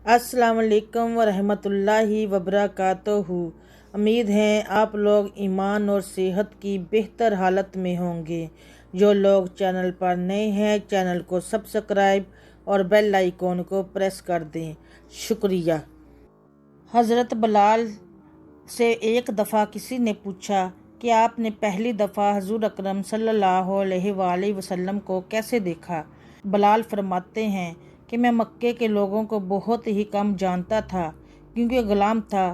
अस्सलाम वालेकुम वरहमतुल्लाहि वबरकातुहू। उम्मीद है आप लोग ईमान और सेहत की बेहतर हालत में होंगे। जो लोग चैनल पर नए हैं चैनल को सब्सक्राइब और बेल आइकॉन को प्रेस कर दें, शुक्रिया। हज़रत बिलाल से एक दफ़ा किसी ने पूछा कि आपने पहली दफ़ा हुज़ूर अकरम सल्लल्लाहु अलैहि वसल्लम को कैसे देखा। बिलाल फरमाते हैं कि मैं मक्के के लोगों को बहुत ही कम जानता था क्योंकि ग़ुलाम था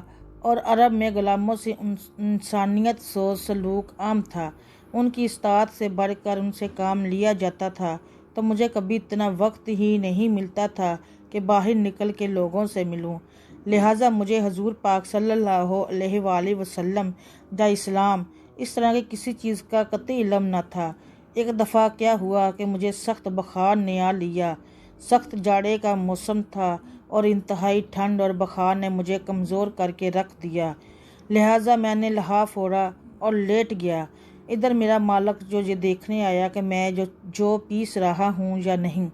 और अरब में ग़ुलामों से इंसानियत सोच सलूक आम था। उनकी इस्तात से बढ़कर उनसे काम लिया जाता था, तो मुझे कभी इतना वक्त ही नहीं मिलता था कि बाहर निकल के लोगों से मिलूं। लिहाजा मुझे हजूर पाक सल्लल्लाहु अलैहि वसल्लम या इस्लाम इस तरह की किसी चीज़ का कतई इल्म न था। एक दफ़ा क्या हुआ कि मुझे सख्त बुखार ने आ लिया। सख्त जाड़े का मौसम था और इंतहाई ठंड और बुखार ने मुझे कमज़ोर करके रख दिया। लिहाजा मैंने लहाफ ओढ़ा और लेट गया। इधर मेरा मालिक जो ये देखने आया कि मैं जो पीस रहा हूँ या नहीं,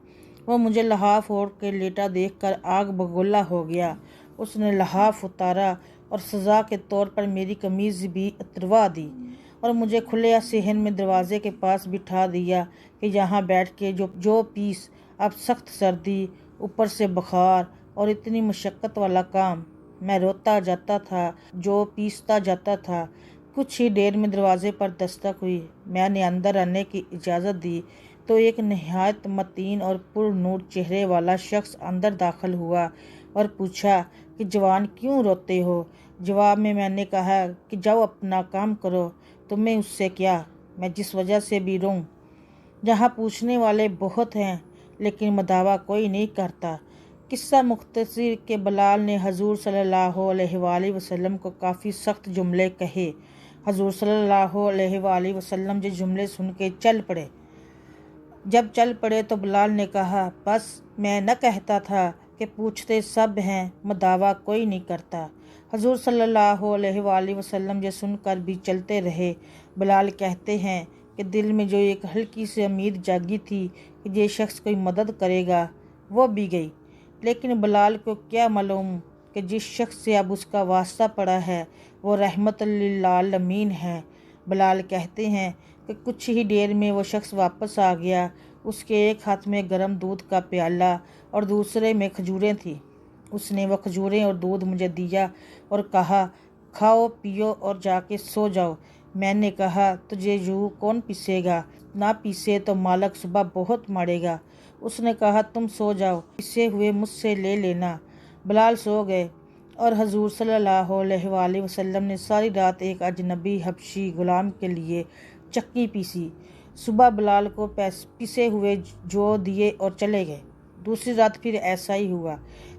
वो मुझे लहाफ ओढ़ के लेटा देखकर आग बगोला हो गया। उसने लहाफ उतारा और सज़ा के तौर पर मेरी कमीज़ भी उतरवा दी और मुझे खुले सहन में दरवाजे के पास बिठा दिया कि यहाँ बैठ के जो पीस। अब सख्त सर्दी, ऊपर से बुखार और इतनी मशक्क़त वाला काम। मैं रोता जाता था, जो पीसता जाता था। कुछ ही देर में दरवाजे पर दस्तक हुई। मैंने अंदर आने की इजाज़त दी तो एक नहायत मतीन और पुरनूर चेहरे वाला शख्स अंदर दाखिल हुआ और पूछा कि जवान क्यों रोते हो। जवाब में मैंने कहा कि जाओ अपना काम करो, तुम्हें उससे क्या, मैं जिस वजह से भी रोऊं। जहाँ पूछने वाले बहुत हैं लेकिन मदावा कोई नहीं करता। किस्सा मुख्तसर के बिलाल ने हजूर सल्लल्लाहु अलैहि वसल्लम को काफ़ी सख्त जुमले कहे। हजूर सल्लल्लाहु अलैहि वसल्लम जो जुमले सुन के चल पड़े। जब चल पड़े तो बिलाल ने कहा, बस मैं न कहता था कि पूछते सब हैं, मदावा कोई नहीं करता। हजूर सल्लल्लाहु अलैहि वसल्लम ये सुनकर भी चलते रहे। बिलाल कहते हैं कि दिल में जो एक हल्की सी उम्मीद जागी थी कि ये शख्स कोई मदद करेगा, वो भी गई। लेकिन बिलाल को क्या मालूम कि जिस शख्स से अब उसका वास्ता पड़ा है वो रहमतुल लिल आलमीन है। बिलाल कहते हैं कि कुछ ही देर में वो शख्स वापस आ गया। उसके एक हाथ में गर्म दूध का प्याला और दूसरे में खजूरें थी। उसने वो खजूरें और दूध मुझे दिया और कहा, खाओ पियो और जाके सो जाओ। मैंने कहा, तुझे यूँ कौन पीसेगा, ना पीसे तो मालिक सुबह बहुत मारेगा। उसने कहा, तुम सो जाओ, पिसे हुए मुझसे ले लेना। बिलाल सो गए और हजूर सल्लल्लाहु अलैहि वसल्लम ने सारी रात एक अजनबी हबशी गुलाम के लिए चक्की पीसी। सुबह बिलाल को पिसे हुए जो दिए और चले गए। दूसरी रात फिर ऐसा ही हुआ।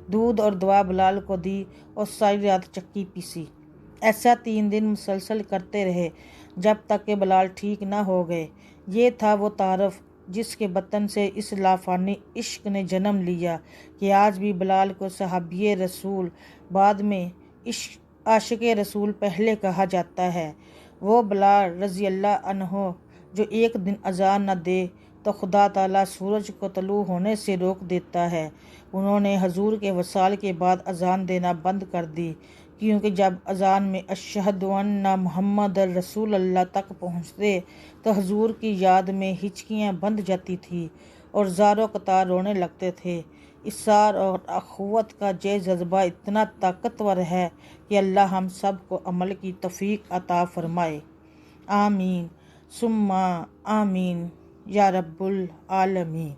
दूध और दवा बिलाल को दी और सारी रात चक्की पीसी। ऐसा 3 दिन मुसलसल करते रहे जब तक कि बिलाल ठीक न हो गए। ये था वो तारफ़ जिसके बतन से इस लाफानी इश्क ने जन्म लिया कि आज भी बिलाल को सहाबी रसूल, बाद में आशिक रसूल पहले कहा जाता है। वो बिलाल रज़ी अल्लाह अन्हो जो एक दिन अज़ान न दे तो खुदा ताला सूरज को तलू होने से रोक देता है। उन्होंने हजूर के वसाल के बाद अज़ान देना बंद कर दी, क्योंकि जब अज़ान में अशहदु अन्ना मुहम्मद रसूल अल्लाह तक पहुँचते तो हजूर की याद में हिचकियाँ बंध जाती थी और ज़ारो कतार रोने लगते थे। इसार और अखुवत का ये जज्बा इतना ताकतवर है कि अल्लाह हम सब को अमल की तौफीक अता फरमाए। आमीन सुम्मा आमीन या रब्बुल आलमीन।